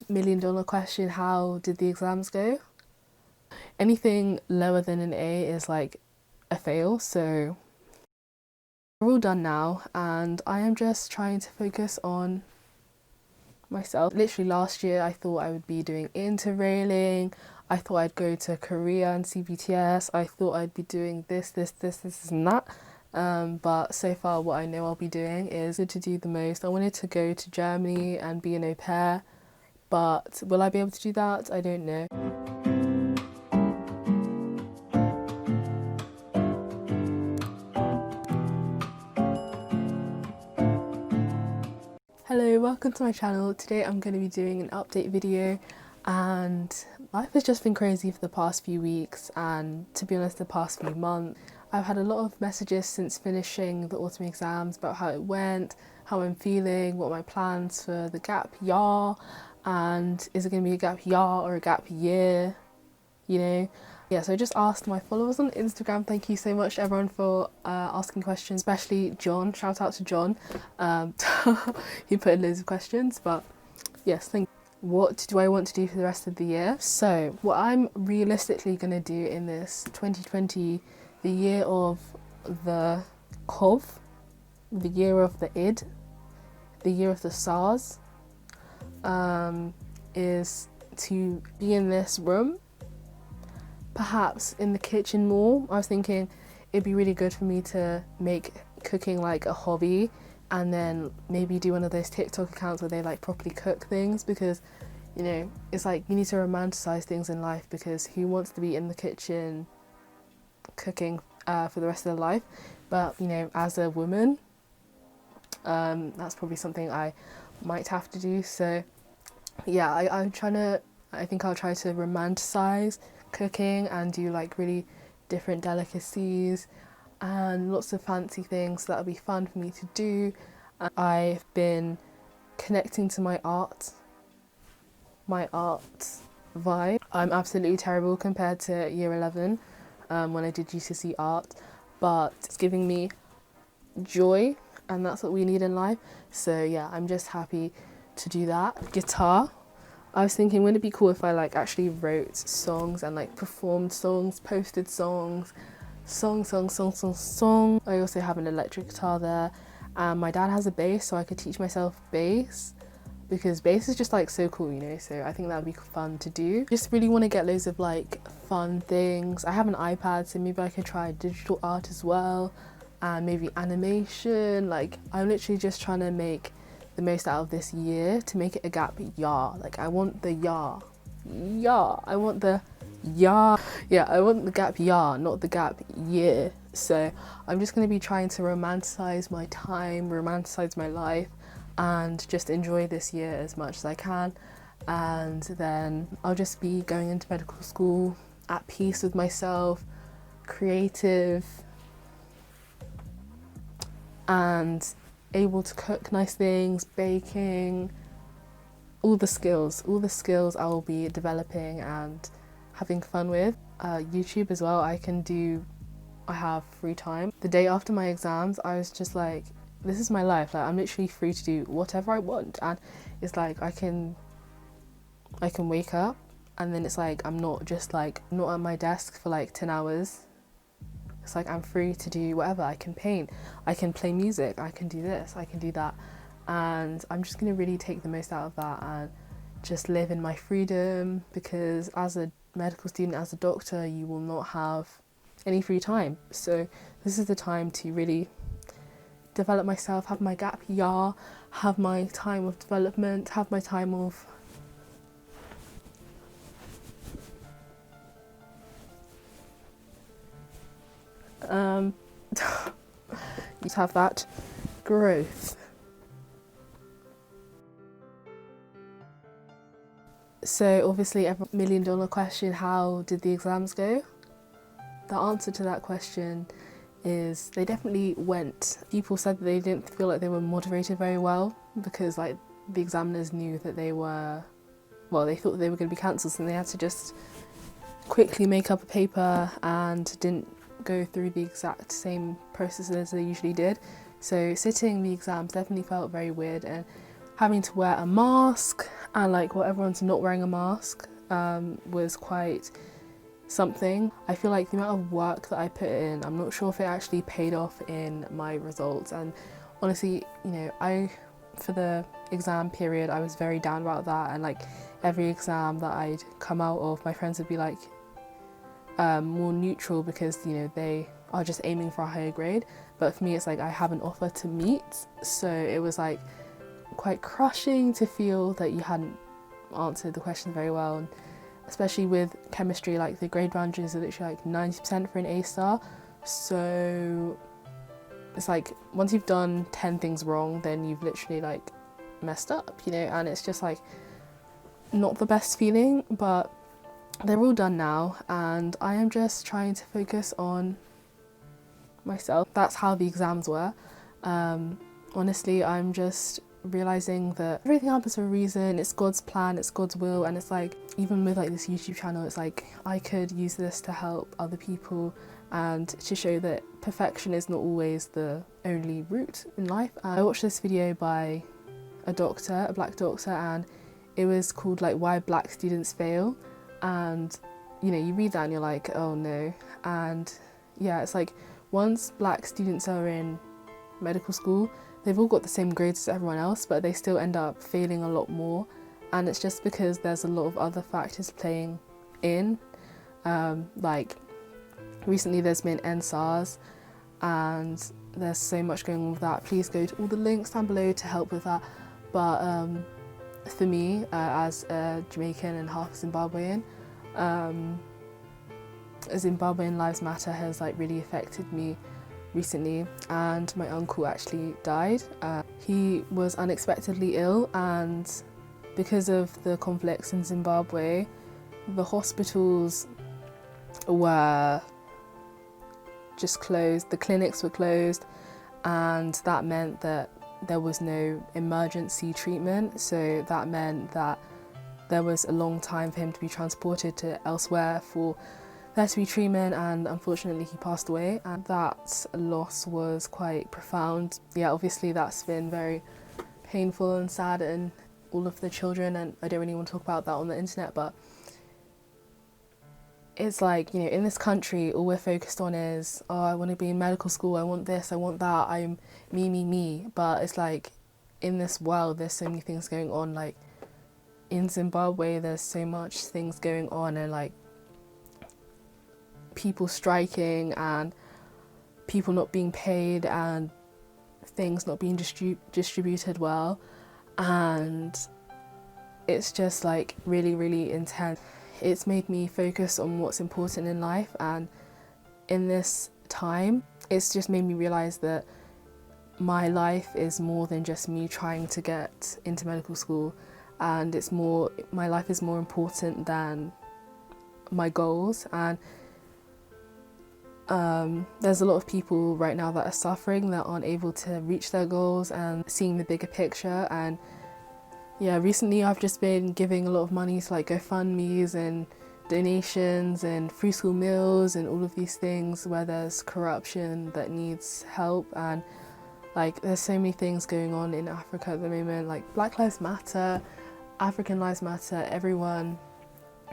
million-dollar question, how did the exams go? Anything lower than an A is like a fail, so we're all done now and I am just trying to focus on myself. Literally last year I thought I would be doing interrailing, I thought I'd go to Korea and see BTS, I thought I'd be doing this and that. But so far what I know I'll be doing is to do the most. I wanted to go to Germany and be an au pair, but will I be able to do that? I don't know. Hello, welcome to my channel. Today I'm going to be doing an update video, and life has just been crazy for the past few weeks and, to be honest, the past few months. I've had a lot of messages since finishing the autumn exams about how it went, how I'm feeling, what my plans for the gap year, and is it going to be a gap year or a gap year, you know? Yeah, so I just asked my followers on Instagram. Thank you so much everyone for asking questions, especially John. Shout out to John. He put in loads of questions, but yes, thank you. What do I want to do for the rest of the year? So what I'm realistically going to do in this 2020, the year of the COV, the year of the ID, the year of the SARS, is to be in this room, perhaps in the kitchen more. I was thinking it'd be really good for me to make cooking like a hobby, and then maybe do one of those TikTok accounts where they like properly cook things, because you know, it's like you need to romanticize things in life, because who wants to be in the kitchen cooking for the rest of their life? But you know, as a woman, that's probably something I might have to do. So yeah, I think I'll try to romanticize cooking and do like really different delicacies and lots of fancy things. So that'll be fun for me to do. I've been connecting to my art vibe. I'm absolutely terrible compared to year 11 when I did GCSE art, but it's giving me joy, and that's what we need in life. So yeah, I'm just happy to do that. Guitar. I was thinking, wouldn't it be cool if I like actually wrote songs and like performed songs, posted songs. I also have an electric guitar there, and my dad has a bass, so I could teach myself bass, because bass is just like so cool, you know, so I think that would be fun to do. Just really want to get loads of like fun things. I have an iPad, so maybe I could try digital art as well, and maybe animation. Like, I'm literally just trying to make the most out of this year to make it a gap year. Like, I want the I want the I want the gap year, not the gap year. So I'm just going to be trying to romanticize my time, romanticize my life, and just enjoy this year as much as I can. And then I'll just be going into medical school at peace with myself, creative, and able to cook nice things, baking, all the skills I will be developing and having fun with. YouTube as well, I have free time. The day after my exams, I was just like, this is my life. Like, I'm literally free to do whatever I want, and it's like I can wake up, and then it's like I'm not at my desk for like 10 hours. It's like I'm free to do whatever. I can paint, I can play music, I can do this, I can do that, and I'm just going to really take the most out of that and just live in my freedom, because as a medical student, as a doctor, you will not have any free time. So this is the time to really develop myself, have my gap year, have my time of development, have my time of you have that growth. So obviously, every million-dollar question, how did the exams go? The answer to that question is they definitely went. People said that they didn't feel like they were moderated very well, because like the examiners knew that they thought they were going to be cancelled, and they had to just quickly make up a paper and didn't go through the exact same process as they usually did. So sitting the exams definitely felt very weird, and having to wear a mask, and like while everyone's not wearing a mask was quite something. I feel like the amount of work that I put in, I'm not sure if it actually paid off in my results. And honestly, you know, for the exam period, I was very down about that, and like every exam that I'd come out of, my friends would be like more neutral because, you know, they are just aiming for a higher grade. But for me, it's like I have an offer to meet, so it was like quite crushing to feel that you hadn't answered the question very well. And especially with chemistry, like the grade ranges are literally like 90% for an A star, so it's like once you've done 10 things wrong, then you've literally like messed up, you know, and it's just like not the best feeling. But they're all done now, and I am just trying to focus on myself. That's how the exams were. Honestly, I'm just realizing that everything happens for a reason. It's God's plan, it's God's will, and it's like, even with like this YouTube channel, it's like I could use this to help other people and to show that perfection is not always the only route in life. I watched this video by a doctor, a black doctor, and it was called like Why Black Students Fail. And you know, you read that and you're like, oh no. And yeah, it's like once black students are in medical school, they've all got the same grades as everyone else, but they still end up failing a lot more. And it's just because there's a lot of other factors playing in. Like recently there's been NSARS, and there's so much going on with that. Please go to all the links down below to help with that. But for me, as a Jamaican and half Zimbabwean, Zimbabwean Lives Matter has like really affected me recently, and my uncle actually died. He was unexpectedly ill, and because of the conflicts in Zimbabwe, the hospitals were just closed, the clinics were closed, and that meant that there was no emergency treatment. So that meant that there was a long time for him to be transported to elsewhere for there to be treatment, and unfortunately he passed away, and that loss was quite profound. Yeah, obviously that's been very painful and sad, and all of the children, and I don't really want to talk about that on the internet, but it's like, you know, in this country all we're focused on is, oh, I want to be in medical school, I want this, I want that, I'm me, but it's like in this world there's so many things going on. Like in Zimbabwe there's so much things going on, and like people striking and people not being paid and things not being distributed well, and it's just like really, really intense. It's made me focus on what's important in life, and in this time it's just made me realise that my life is more than just me trying to get into medical school, and it's more, my life is more important than my goals. And there's a lot of people right now that are suffering, that aren't able to reach their goals and seeing the bigger picture. And yeah, recently I've just been giving a lot of money to like GoFundMes and donations and free school meals and all of these things where there's corruption that needs help. And like there's so many things going on in Africa at the moment, like Black Lives Matter, African Lives Matter, everyone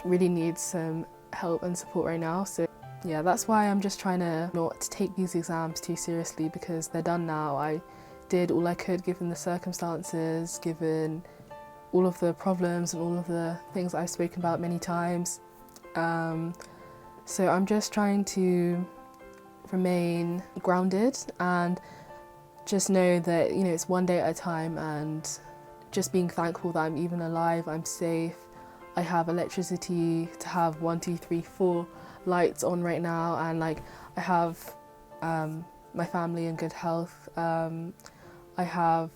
really needs some help and support right now. So yeah, that's why I'm just trying to not take these exams too seriously, because they're done now. I did all I could given the circumstances, given all of the problems and all of the things I've spoken about many times. So I'm just trying to remain grounded and just know that, you know, it's one day at a time, and just being thankful that I'm even alive, I'm safe, I have electricity to have 1, 2, 3, 4 lights on right now, and like I have my family in good health. I have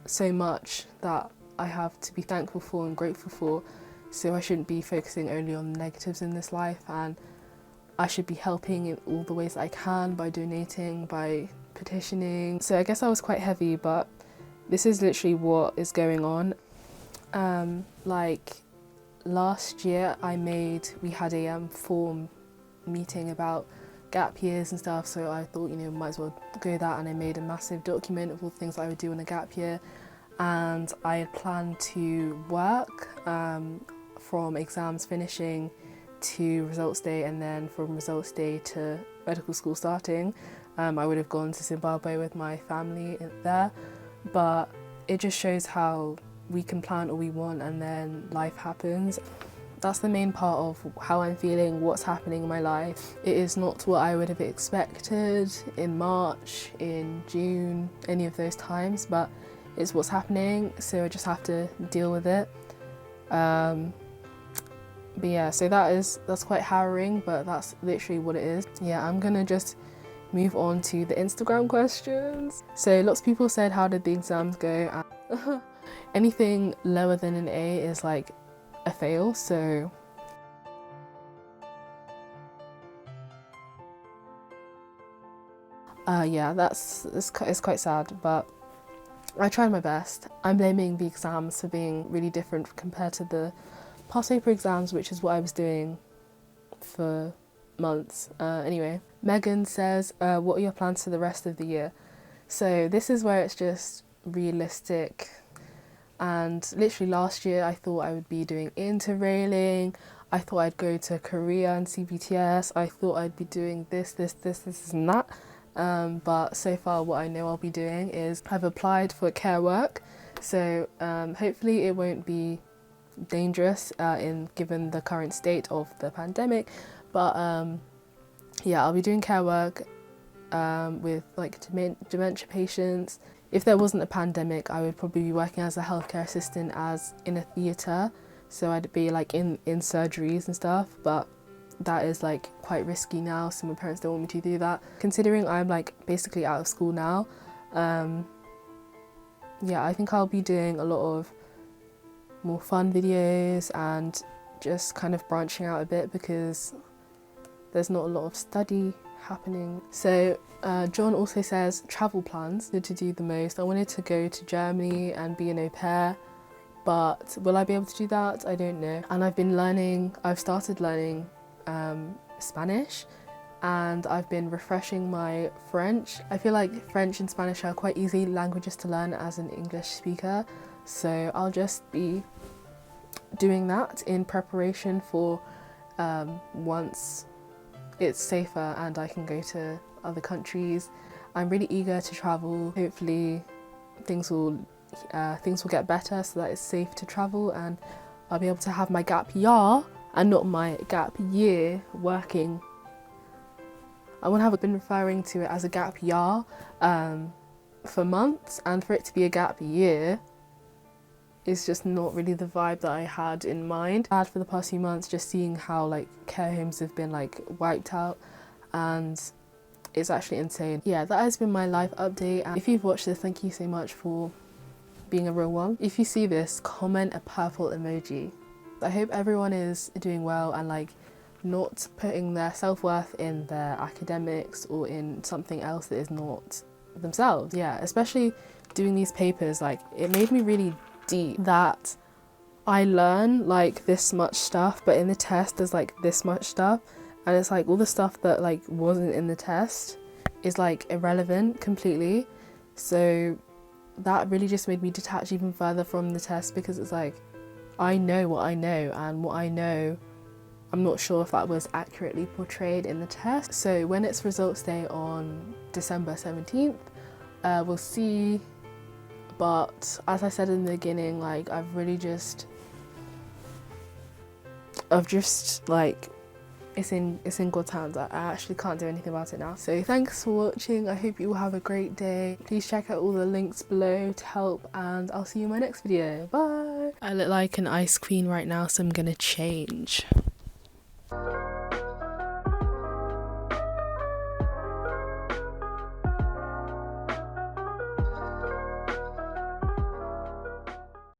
so much that I have to be thankful for and grateful for, so I shouldn't be focusing only on the negatives in this life, and I should be helping in all the ways I can, by donating, by petitioning. So I guess I was quite heavy, but this is literally what is going on. Like last year we had a form meeting about gap years and stuff, so I thought, you know, might as well go that, and I made a massive document of all the things I would do in a gap year. and I had planned to work from exams finishing to results day, and then from results day to medical school starting. I would have gone to Zimbabwe with my family there, but it just shows how we can plan all we want and then life happens. That's the main part of how I'm feeling, what's happening in my life. It is not what I would have expected in March, in June, any of those times, but it's what's happening, so I just have to deal with it. But yeah, so that's quite harrowing, but that's literally what it is. Yeah, I'm gonna just move on to the Instagram questions. So lots of people said, how did the exams go? Anything lower than an A is like a fail, so yeah, it's quite sad, but I tried my best. I'm blaming the exams for being really different compared to the past paper exams, which is what I was doing for months. Anyway, Megan says, what are your plans for the rest of the year? So this is where it's just realistic, and literally last year I thought I would be doing interrailing, I thought I'd go to Korea and see BTS, I thought I'd be doing this and that, but so far what I know I'll be doing is I've applied for care work, so hopefully it won't be dangerous given the current state of the pandemic, but yeah, I'll be doing care work with like dementia patients. If there wasn't a pandemic, I would probably be working as a healthcare assistant as in a theatre, so I'd be like in surgeries and stuff, but that is like quite risky now, so my parents don't want me to do that. Considering I'm like basically out of school now, yeah, I think I'll be doing a lot of more fun videos and just kind of branching out a bit because there's not a lot of study happening. So John also says, travel plans to do the most. I wanted to go to Germany and be an au pair, but will I be able to do that? I don't know. And I've started learning Spanish, and I've been refreshing my French. I feel like French and Spanish are quite easy languages to learn as an English speaker, so I'll just be doing that in preparation for once it's safer and I can go to other countries. I'm really eager to travel. Hopefully things will get better so that it's safe to travel, and I'll be able to have my gap year and not my gap year working. I wouldn't have been referring to it as a gap year for months, and for it to be a gap year is just not really the vibe that I had in mind. I had for the past few months just seeing how like care homes have been like wiped out, and it's actually insane. Yeah, that has been my life update, and if you've watched this, thank you so much for being a real one. If you see this, comment a purple emoji. I hope everyone is doing well and like not putting their self-worth in their academics or in something else that is not themselves. Yeah, especially doing these papers, like it made me really deep that I learn like this much stuff, but in the test there's like this much stuff, and it's like all the stuff that like wasn't in the test is like irrelevant completely. So that really just made me detach even further from the test, because it's like I know what I know, and what I know I'm not sure if that was accurately portrayed in the test. So when it's results day on December 17th, we'll see. But as I said in the beginning, like I've just like it's in God's hands. I actually can't do anything about it now. So thanks for watching. I hope you all have a great day. Please check out all the links below to help, and I'll see you in my next video. Bye. I look like an ice queen right now, so I'm gonna change.